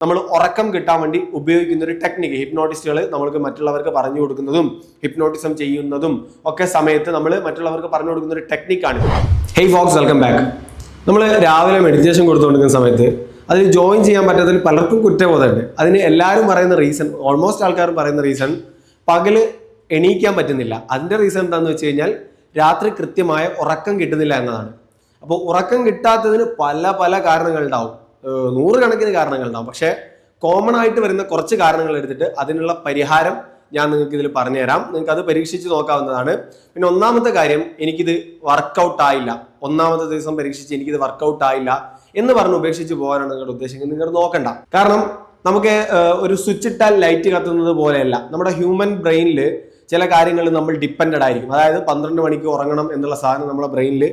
നമ്മൾ ഉറക്കം കിട്ടാൻ വേണ്ടി ഉപയോഗിക്കുന്ന ഒരു ടെക്നിക്ക് ഹിപ്നോട്ടിസ്റ്റുകൾ നമ്മൾക്ക് മറ്റുള്ളവർക്ക് പറഞ്ഞു കൊടുക്കുന്നതും ഹിപ്നോട്ടിസം ചെയ്യുന്നതും ഒക്കെ സമയത്ത് നമ്മൾ മറ്റുള്ളവർക്ക് പറഞ്ഞു കൊടുക്കുന്ന ഒരു ടെക്നിക്കാണ്. Hey folks, welcome back. നമ്മൾ രാവിലെ മെഡിറ്റേഷൻ കൊടുത്തുകൊണ്ടിരിക്കുന്ന സമയത്ത് അതിൽ ജോയിൻ ചെയ്യാൻ പറ്റാത്തതിൽ പലർക്കും കുറ്റബോധമുണ്ട്. അതിന് എല്ലാവരും പറയുന്ന റീസൺ, ഓൾമോസ്റ്റ് ആൾക്കാരും പറയുന്ന റീസൺ, പകല് എണീക്കാൻ പറ്റുന്നില്ല. അതിൻ്റെ റീസൺ എന്താണെന്ന് വെച്ച് കഴിഞ്ഞാൽ രാത്രി കൃത്യമായ ഉറക്കം കിട്ടുന്നില്ല എന്നതാണ്. അപ്പോൾ ഉറക്കം കിട്ടാത്തതിന് പല പല കാരണങ്ങളുണ്ടാവും, നൂറുകണക്കിന് കാരണങ്ങളുണ്ടാവും. പക്ഷേ കോമൺ ആയിട്ട് വരുന്ന കുറച്ച് കാരണങ്ങൾ എടുത്തിട്ട് അതിനുള്ള പരിഹാരം ഞാൻ നിങ്ങൾക്ക് ഇതിൽ പറഞ്ഞുതരാം. നിങ്ങൾക്ക് അത് പരീക്ഷിച്ച് നോക്കാവുന്നതാണ്. പിന്നെ ഒന്നാമത്തെ കാര്യം, എനിക്കിത് വർക്കൗട്ട് ആയില്ല, ഒന്നാമത്തെ ദിവസം പരീക്ഷിച്ച് എനിക്കിത് വർക്കൗട്ട് ആയില്ല എന്ന് പറഞ്ഞ് ഉപേക്ഷിച്ച് പോകാനാണ് നിങ്ങളുടെ ഉദ്ദേശിക്കുന്നത്. നിങ്ങൾ നോക്കണ്ട. കാരണം നമുക്ക് ഒരു സ്വിച്ച് ഇട്ടാൽ ലൈറ്റ് കത്തുന്നത് പോലെയല്ല. നമ്മുടെ ഹ്യൂമൻ ബ്രെയിനിൽ ചില കാര്യങ്ങൾ നമ്മൾ ഡിപ്പെൻഡഡ് ആയിരിക്കും. അതായത് 12 മണിക്ക് ഉറങ്ങണം എന്നുള്ള സാധനം നമ്മുടെ ബ്രെയിനിൽ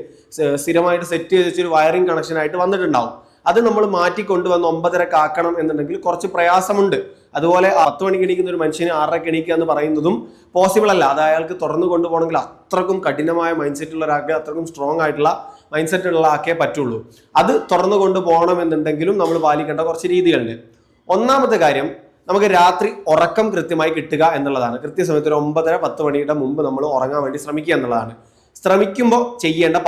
സ്ഥിരമായിട്ട് സെറ്റ് ചെയ്ത് വെച്ചൊരു വയറിംഗ് കണക്ഷൻ ആയിട്ട് വന്നിട്ടുണ്ടാവും. അത് നമ്മൾ മാറ്റിക്കൊണ്ടുവന്ന് 9:30 ആക്കണം എന്നുണ്ടെങ്കിൽ കുറച്ച് പ്രയാസമുണ്ട്. അതുപോലെ 10 മണിക്ക് എണീക്കുന്ന ഒരു മനുഷ്യന് 6:30 എണീക്കുക എന്ന് പറയുന്നതും പോസിബിൾ അല്ല. അത് അയാൾക്ക് തുറന്നു കൊണ്ടുപോകണമെങ്കിൽ അത്രക്കും കഠിനമായ മൈൻഡ് സെറ്റ് ഉള്ള ഒരാൾക്ക്, അത്രക്കും സ്ട്രോങ് ആയിട്ടുള്ള മൈൻഡ് സെറ്റ് ഉള്ള ആക്കേ പറ്റുള്ളൂ. അത് തുറന്നു കൊണ്ടുപോകണം എന്നുണ്ടെങ്കിലും നമ്മൾ പാലിക്കേണ്ട കുറച്ച് രീതികളുണ്ട്. ഒന്നാമത്തെ കാര്യം, നമുക്ക് രാത്രി ഉറക്കം കൃത്യമായി കിട്ടുക എന്നുള്ളതാണ്. കൃത്യസമയത്ത് ഒരു 9:30-10 മണിയുടെ മുമ്പ് നമ്മൾ ഉറങ്ങാൻ വേണ്ടി ശ്രമിക്കുക എന്നുള്ളതാണ്. ശ്രമിക്കുമ്പോൾ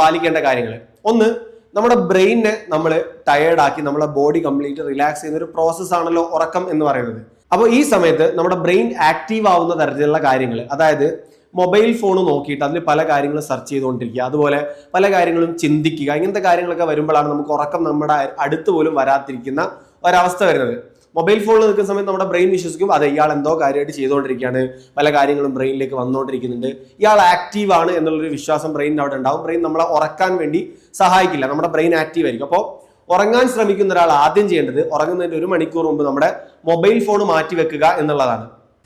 പാലിക്കേണ്ട കാര്യങ്ങൾ, ഒന്ന്, നമ്മുടെ ബ്രെയിനെ നമ്മൾ ടയേർഡാക്കി നമ്മളെ ബോഡി കംപ്ലീറ്റ് റിലാക്സ് ചെയ്യുന്ന ഒരു പ്രോസസ് ആണല്ലോ ഉറക്കം എന്ന് പറയുന്നത്. അപ്പോൾ ഈ സമയത്ത് നമ്മുടെ ബ്രെയിൻ ആക്റ്റീവ് ആവുന്ന തരത്തിലുള്ള കാര്യങ്ങൾ, അതായത് മൊബൈൽ ഫോൺ നോക്കിയിട്ട് അതിൽ പല കാര്യങ്ങളും സെർച്ച് ചെയ്തുകൊണ്ടിരിക്കുക, അതുപോലെ പല കാര്യങ്ങളും ചിന്തിക്കുക, ഇങ്ങനത്തെ കാര്യങ്ങളൊക്കെ വരുമ്പോഴാണ് നമുക്ക് ഉറക്കം നമ്മുടെ അടുത്ത് പോലും വരാതിരിക്കുന്ന ഒരവസ്ഥ വരുന്നത്. മൊബൈൽ ഫോണിൽ നിൽക്കുന്ന സമയത്ത് നമ്മുടെ ബ്രെയിൻ വിശ്വസിക്കും അതെ ഇയാൾ എന്തോ കാര്യമായിട്ട് ചെയ്തുകൊണ്ടിരിക്കുകയാണ്, പല കാര്യങ്ങളും ബ്രെയിനിലേക്ക് വന്നുകൊണ്ടിരിക്കുന്നുണ്ട്, ഇയാൾ ആക്റ്റീവ് ആണ് എന്നുള്ളൊരു വിശ്വാസം ബ്രെയിനിന് അവിടെ ഉണ്ടാവും. ബ്രെയിൻ നമ്മളെ ഉറക്കാൻ വേണ്ടി സഹായിക്കില്ല, നമ്മുടെ ബ്രെയിൻ ആക്റ്റീവ് ആയിരിക്കും. അപ്പോൾ ഉറങ്ങാൻ ശ്രമിക്കുന്ന ഒരാൾ ആദ്യം ചെയ്യേണ്ടത് ഉറങ്ങുന്നതിന്റെ 1 മണിക്കൂർ മുമ്പ് നമ്മുടെ മൊബൈൽ ഫോൺ മാറ്റി വെക്കുക എന്നുള്ളതാണ്.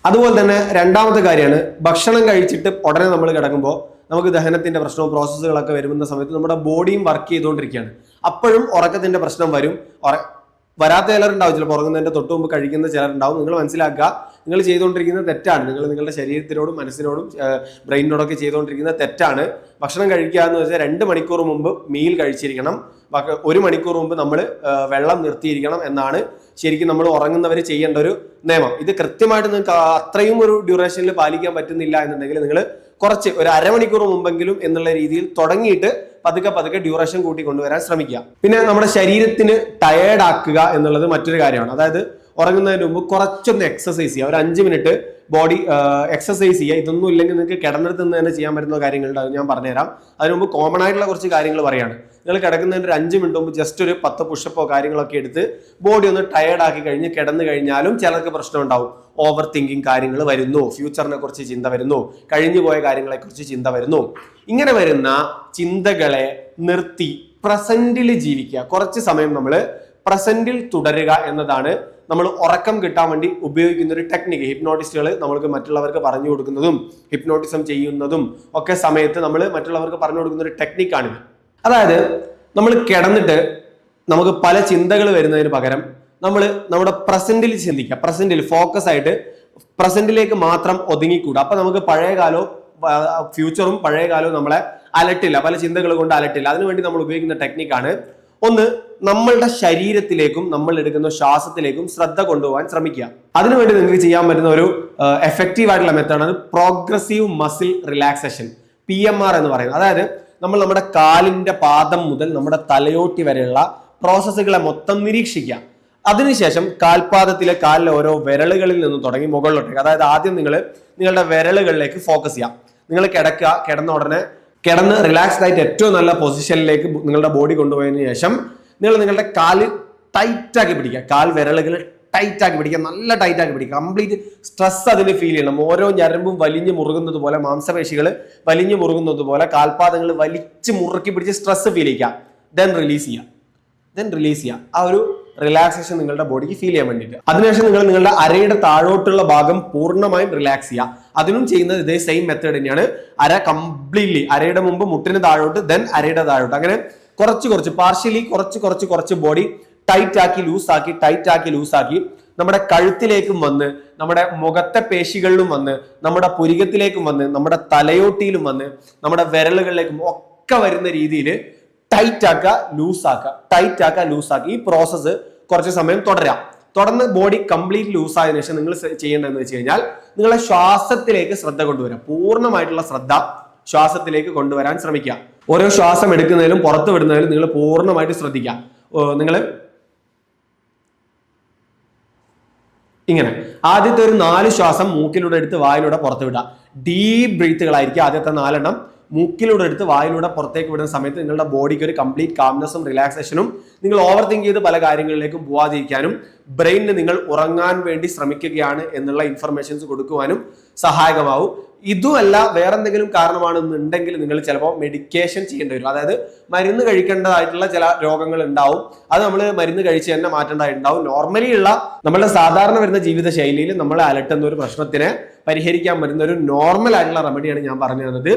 അതുപോലെ തന്നെ രണ്ടാമത്തെ കാര്യമാണ്, ഭക്ഷണം കഴിച്ചിട്ട് ഉടനെ നമ്മൾ കിടക്കുമ്പോൾ നമുക്ക് ദഹനത്തിന്റെ പ്രശ്നവും പ്രോസസ്സുകളൊക്കെ വരുന്ന സമയത്ത് നമ്മുടെ ബോഡിയും വർക്ക് ചെയ്തുകൊണ്ടിരിക്കുകയാണ്. അപ്പോഴും ഉറക്കത്തിന്റെ പ്രശ്നം വരും. വരാത്ത ചിലരുണ്ടാവും, ചിലപ്പോൾ ഉറങ്ങുന്നതിന്റെ തൊട്ട് മുമ്പ് കഴിക്കുന്ന ചിലരുണ്ടാവും. നിങ്ങൾ മനസ്സിലാക്കുക, നിങ്ങൾ ചെയ്തുകൊണ്ടിരിക്കുന്നത് തെറ്റാണ്. നിങ്ങൾ നിങ്ങളുടെ ശരീരത്തിനോടും മനസ്സിനോടും ബ്രെയിനിനോടൊക്കെ ചെയ്തുകൊണ്ടിരിക്കുന്നത് തെറ്റാണ്. ഭക്ഷണം കഴിക്കുക എന്ന് വെച്ചാൽ 2 മണിക്കൂർ മുമ്പ് മീൽ കഴിച്ചിരിക്കണം, 1 മണിക്കൂർ മുമ്പ് നമ്മൾ വെള്ളം നിർത്തിയിരിക്കണം എന്നാണ് ശരിക്കും നമ്മൾ ഉറങ്ങുന്നവർ ചെയ്യേണ്ട ഒരു നിയമം. ഇത് കൃത്യമായിട്ട് നിങ്ങൾക്ക് അത്രയും ഒരു ഡ്യൂറേഷനിൽ പാലിക്കാൻ പറ്റുന്നില്ല എന്നുണ്ടെങ്കിൽ നിങ്ങൾ കുറച്ച് ഒരു 1/2 മണിക്കൂർ മുമ്പെങ്കിലും എന്നുള്ള രീതിയിൽ തുടങ്ങിയിട്ട് പതുക്കെ ഡ്യൂറേഷൻ കൂട്ടി കൊണ്ടുവരാൻ ശ്രമിക്കുക. പിന്നെ നമ്മുടെ ശരീരത്തിന് ടയേർഡ് ആക്കുക എന്നുള്ളത് മറ്റൊരു കാര്യമാണ്. അതായത് ഉറങ്ങുന്നതിന് മുമ്പ് കുറച്ചൊന്ന് എക്സസൈസ് ചെയ്യുക, ഒരു 5 മിനിറ്റ് ബോഡി എക്സസൈസ് ചെയ്യുക. ഇതൊന്നും ഇല്ലെങ്കിൽ നിങ്ങൾക്ക് കിടന്നിടത്ത് നിന്ന് തന്നെ ചെയ്യാൻ പറ്റുന്ന കാര്യങ്ങളുണ്ട്, അത് ഞാൻ പറഞ്ഞുതരാം. അതിന് മുമ്പ് കോമൺ ആയിട്ടുള്ള കുറച്ച് കാര്യങ്ങൾ പറയാണ്. നിങ്ങൾ കിടക്കുന്നതിന് ഒരു 5 മിനിറ്റ് മുമ്പ് ജസ്റ്റ് ഒരു 10 പുഷപ്പോ കാര്യങ്ങളൊക്കെ എടുത്ത് ബോഡി ഒന്ന് ടയേർഡ് ആക്കി കഴിഞ്ഞ് കിടന്നു കഴിഞ്ഞാലും ചിലർക്ക് പ്രശ്നം ഉണ്ടാവും. ഓവർ തിങ്കിങ് കാര്യങ്ങൾ വരുന്നു, ഫ്യൂച്ചറിനെ കുറിച്ച് ചിന്ത വരുന്നു, കഴിഞ്ഞു പോയ കാര്യങ്ങളെ കുറിച്ച് ചിന്ത വരുന്നു. ഇങ്ങനെ വരുന്ന ചിന്തകളെ നിർത്തി പ്രസന്റിൽ ജീവിക്കുക. കുറച്ച് സമയം നമ്മൾ പ്രസന്റിൽ തുടരുക എന്നതാണ് നമ്മൾ ഉറക്കം കിട്ടാൻ വേണ്ടി ഉപയോഗിക്കുന്ന ഒരു ടെക്നിക്ക്. ഹിപ്നോട്ടിസ്റ്റുകൾ നമ്മൾക്ക് മറ്റുള്ളവർക്ക് പറഞ്ഞു കൊടുക്കുന്നതും ഹിപ്നോട്ടിസം ചെയ്യുന്നതും ഒക്കെ സമയത്ത് നമ്മൾ മറ്റുള്ളവർക്ക് പറഞ്ഞു കൊടുക്കുന്ന ഒരു ടെക്നിക്കാണിത്. അതായത് നമ്മൾ കിടന്നിട്ട് നമുക്ക് പല ചിന്തകൾ വരുന്നതിന് പകരം നമ്മൾ നമ്മുടെ പ്രസന്റിൽ ചിന്തിക്കുക, പ്രസന്റിൽ ഫോക്കസ് ആയിട്ട് പ്രസന്റിലേക്ക് മാത്രം ഒതുങ്ങിക്കൂടുക. അപ്പൊ നമുക്ക് പഴയകാലവും ഫ്യൂച്ചറും പഴയകാലവും നമ്മളെ അലട്ടില്ല, പല ചിന്തകൾ കൊണ്ട് അലട്ടില്ല. അതിനുവേണ്ടി നമ്മൾ ഉപയോഗിക്കുന്ന ടെക്നിക്കാണ്, ഒന്ന്, നമ്മളുടെ ശരീരത്തിലേക്കും നമ്മൾ എടുക്കുന്ന ശ്വാസത്തിലേക്കും ശ്രദ്ധ കൊണ്ടുപോകാൻ ശ്രമിക്കുക. അതിനുവേണ്ടി നിങ്ങൾക്ക് ചെയ്യാൻ പറ്റുന്ന ഒരു എഫക്റ്റീവ് ആയിട്ടുള്ള മെത്തേഡാണ് പ്രോഗ്രസീവ് മസിൽ റിലാക്സേഷൻ, PMR എന്ന് പറയുന്നത്. അതായത് നമ്മൾ നമ്മുടെ കാലിന്റെ പാദം മുതൽ നമ്മുടെ തലയോട്ടി വരെയുള്ള പ്രോസസ്സുകളെ മൊത്തം നിരീക്ഷിക്കുക. അതിനുശേഷം കാലിലെ ഓരോ വിരലുകളിൽ നിന്ന് തുടങ്ങി മുകളിലോട്ടേക്ക്, അതായത് ആദ്യം നിങ്ങൾ നിങ്ങളുടെ വിരലുകളിലേക്ക് ഫോക്കസ് ചെയ്യാം. നിങ്ങൾ കിടന്ന ഉടനെ കിടന്ന് റിലാക്സ്ഡ് ആയിട്ട് ഏറ്റവും നല്ല പൊസിഷനിലേക്ക് നിങ്ങളുടെ ബോഡി കൊണ്ടുപോയതിനു ശേഷം നിങ്ങൾ നിങ്ങളുടെ കാല് ടൈറ്റാക്കി പിടിക്കുക, കാൽ വിരലുകൾ ടൈറ്റാക്കി പിടിക്കുക, നല്ല ടൈറ്റാക്കി പിടിക്കുക. കംപ്ലീറ്റ് സ്ട്രെസ് അതിന് ഫീൽ ചെയ്യണം. ഓരോ ഞരമ്പും വലിഞ്ഞു മുറുകുന്നത് പോലെ, മാംസപേശികൾ വലിഞ്ഞു മുറുകുന്നത് പോലെ കാൽപാദങ്ങൾ വലിച്ച് മുറുക്കി പിടിച്ച് സ്ട്രെസ് ഫീൽ ചെയ്യുക. ദെൻ റിലീസ് ചെയ്യുക. ആ ഒരു റിലാക്സേഷൻ നിങ്ങളുടെ ബോഡിക്ക് ഫീൽ ചെയ്യാൻ വേണ്ടിയിട്ട്. അതിനുശേഷം നിങ്ങൾ നിങ്ങളുടെ അരയുടെ താഴോട്ടുള്ള ഭാഗം പൂർണ്ണമായും റിലാക്സ് ചെയ്യുക. അതിനും ചെയ്യുന്നത് ഇതേ സെയിം മെത്തേഡ് തന്നെയാണ്. അര കംപ്ലീറ്റ്ലി, അരയുടെ മുമ്പ് മുട്ടിന് താഴോട്ട്, ദെൻ അരയുടെ താഴോട്ട്, അങ്ങനെ കുറച്ച് പാർഷ്യലി കുറച്ച് ബോഡി ടൈറ്റ് ആക്കി ലൂസാക്കി നമ്മുടെ കഴുത്തിലേക്കും വന്ന്, നമ്മുടെ മുഖത്തെ പേശികളിലും വന്ന്, നമ്മുടെ പുരികത്തിലേക്കും വന്ന്, നമ്മുടെ തലയോട്ടിയിലും വന്ന്, നമ്മുടെ വിരലുകളിലേക്കും ഒക്കെ വരുന്ന രീതിയിൽ ടൈറ്റ് ആക്കുക, ലൂസാക്കി ഈ പ്രോസസ്സ് കുറച്ച് സമയം തുടരാം. തുടർന്ന് ബോഡി കംപ്ലീറ്റ് ലൂസ് ആയതിനു ശേഷം നിങ്ങൾ ചെയ്യേണ്ടതെന്ന് വെച്ച് കഴിഞ്ഞാൽ നിങ്ങളെ ശ്വാസത്തിലേക്ക് ശ്രദ്ധ കൊണ്ടുവരാം. പൂർണ്ണമായിട്ടുള്ള ശ്രദ്ധ ശ്വാസത്തിലേക്ക് കൊണ്ടുവരാൻ ശ്രമിക്കുക. ഓരോ ശ്വാസം എടുക്കുന്നതിലും പുറത്ത് വിടുന്നതിലും നിങ്ങൾ പൂർണ്ണമായിട്ട് ശ്രദ്ധിക്കുക. നിങ്ങൾ ഇങ്ങനെ ആദ്യത്തെ ഒരു 4 ശ്വാസം മൂക്കിലൂടെ എടുത്ത് വായിലൂടെ പുറത്ത് വിടുക. ഡീപ് ബ്രീത്തുകളായിരിക്കും ആദ്യത്തെ 4 എണ്ണം. മൂക്കിലൂടെ എടുത്ത് വായിലൂടെ പുറത്തേക്ക് വിടുന്ന സമയത്ത് നിങ്ങളുടെ ബോഡിക്ക് ഒരു കംപ്ലീറ്റ് കാംനെസ്സും റിലാക്സേഷനും, നിങ്ങൾ ഓവർ തിങ്ക് ചെയ്ത് പല കാര്യങ്ങളിലേക്കും പോവാതിരിക്കാനും ബ്രെയിനിന് നിങ്ങൾ ഉറങ്ങാൻ വേണ്ടി ശ്രമിക്കുകയാണ് എന്നുള്ള ഇൻഫർമേഷൻസ് കൊടുക്കുവാനും സഹായകമാവും. ഇതുമല്ല വേറെ എന്തെങ്കിലും കാരണമാണെന്നുണ്ടെങ്കിൽ നിങ്ങൾ ചിലപ്പോൾ മെഡിക്കേഷൻ ചെയ്യേണ്ടി വരും. അതായത് മരുന്ന് കഴിക്കേണ്ടതായിട്ടുള്ള ചില രോഗങ്ങൾ ഉണ്ടാവും. അത് നമ്മൾ മരുന്ന് കഴിച്ച് തന്നെ മാറ്റേണ്ടതായിട്ടുണ്ടാവും. നോർമലി ഉള്ള നമ്മളുടെ സാധാരണ വരുന്ന ജീവിത ശൈലിയിൽ നമ്മളെ അലട്ടുന്ന ഒരു പ്രശ്നത്തിനെ പരിഹരിക്കാൻ പറ്റുന്ന ഒരു നോർമൽ ആയിട്ടുള്ള റെമഡിയാണ് ഞാൻ പറഞ്ഞു തന്നത്.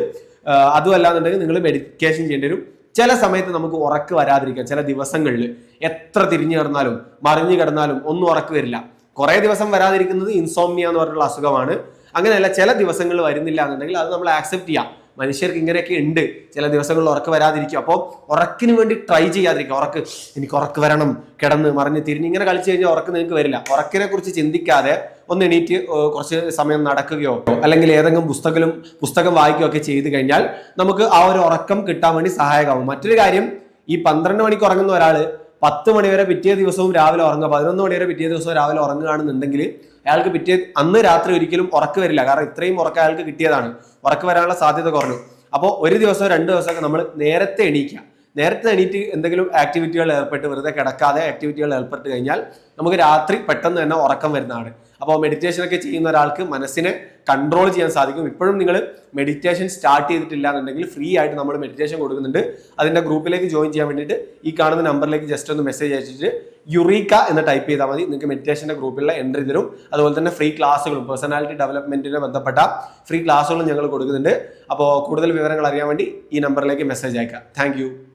അതുമല്ലാന്നുണ്ടെങ്കിൽ നിങ്ങൾ മെഡിക്കേഷൻ ചെയ്യേണ്ടി വരും. ചില സമയത്ത് നമുക്ക് ഉറക്ക് വരാതിരിക്കാം. ചില ദിവസങ്ങളിൽ എത്ര തിരിഞ്ഞു കിടന്നാലും മറിഞ്ഞു കിടന്നാലും ഒന്നും ഉറക്ക് വരില്ല. കുറെ ദിവസം വരാതിരിക്കുന്നത് ഇൻസോംനിയ എന്ന് പറഞ്ഞിട്ടുള്ള അസുഖമാണ്. അങ്ങനെയല്ല, ചില ദിവസങ്ങൾ വരുന്നില്ല എന്നുണ്ടെങ്കിൽ അത് നമ്മൾ ആക്സെപ്റ്റ് ചെയ്യാം. മനുഷ്യർക്ക് ഇങ്ങനെയൊക്കെ ഉണ്ട്, ചില ദിവസങ്ങളിൽ ഉറക്ക് വരാതിരിക്കും. അപ്പോൾ ഉറക്കിന് വേണ്ടി ട്രൈ ചെയ്യാതിരിക്കുക. എനിക്ക് ഉറക്ക് വരണം, കിടന്ന് മറിഞ്ഞ് തിരിഞ്ഞ് ഇങ്ങനെ കളിച്ചു കഴിഞ്ഞാൽ ഉറക്ക് നിങ്ങൾക്ക് വരില്ല. ഉറക്കിനെ കുറിച്ച് ചിന്തിക്കാതെ ഒന്ന് എണീറ്റ് കുറച്ച് സമയം നടക്കുകയോ അല്ലെങ്കിൽ ഏതെങ്കിലും പുസ്തകം വായിക്കുകയോ ഒക്കെ ചെയ്ത് കഴിഞ്ഞാൽ നമുക്ക് ആ ഒരു ഉറക്കം കിട്ടാൻ വേണ്ടി സഹായകമാവും. മറ്റൊരു കാര്യം, ഈ 12 മണിക്ക് ഉറങ്ങുന്ന ഒരാൾ 10 മണി വരെ പിറ്റേ ദിവസവും രാവിലെ ഉറങ്ങുക, 11 മണി വരെ പിറ്റേ ദിവസവും രാവിലെ ഉറങ്ങുകയാണെന്നുണ്ടെങ്കിൽ അയാൾക്ക് അന്ന് രാത്രി ഒരിക്കലും ഉറക്ക് വരില്ല. കാരണം ഇത്രയും ഉറക്കം അയാൾക്ക് കിട്ടിയതാണ്. ഉറക്ക് വരാനുള്ള സാധ്യത കുറഞ്ഞു. അപ്പോൾ ഒരു ദിവസമോ 2 ദിവസമൊക്കെ നമ്മൾ നേരത്തെ എണീക്കുക. നേരത്തെ എണീറ്റ് എന്തെങ്കിലും ആക്ടിവിറ്റികൾ ഏർപ്പെട്ട് വെറുതെ കിടക്കാതെ ആക്ടിവിറ്റികൾ ഏർപ്പെട്ട് കഴിഞ്ഞാൽ നമുക്ക് രാത്രി പെട്ടെന്ന് തന്നെ ഉറക്കം വരുന്നതാണ്. അപ്പോൾ മെഡിറ്റേഷൻ ഒക്കെ ചെയ്യുന്ന ഒരാൾക്ക് മനസ്സിനെ കൺട്രോൾ ചെയ്യാൻ സാധിക്കും. ഇപ്പോഴും നിങ്ങൾ മെഡിറ്റേഷൻ സ്റ്റാർട്ട് ചെയ്തിട്ടില്ല എന്നുണ്ടെങ്കിൽ ഫ്രീ ആയിട്ട് നമ്മൾ മെഡിറ്റേഷൻ കൊടുക്കുന്നുണ്ട്. അതിന്റെ ഗ്രൂപ്പിലേക്ക് ജോയിൻ ചെയ്യാൻ വേണ്ടിയിട്ട് ഈ കാണുന്ന നമ്പറിലേക്ക് ജസ്റ്റ് ഒന്ന് മെസ്സേജ് അയച്ചിട്ട് യുറീക്ക എന്ന് ടൈപ്പ് ചെയ്താൽ മതി. നിങ്ങൾക്ക് മെഡിറ്റേഷന്റെ ഗ്രൂപ്പിലുള്ള എൻട്രി തരും. അതുപോലെ തന്നെ ഫ്രീ ക്ലാസ്സുകളും പേഴ്സണാലിറ്റി ഡെവലപ്മെന്റിനെ ബന്ധപ്പെട്ട ഫ്രീ ക്ലാസ്സുകളും ഞങ്ങൾ കൊടുക്കുന്നുണ്ട്. അപ്പോൾ കൂടുതൽ വിവരങ്ങൾ അറിയാൻ വേണ്ടി ഈ നമ്പറിലേക്ക് മെസ്സേജ് അയക്കാം. താങ്ക്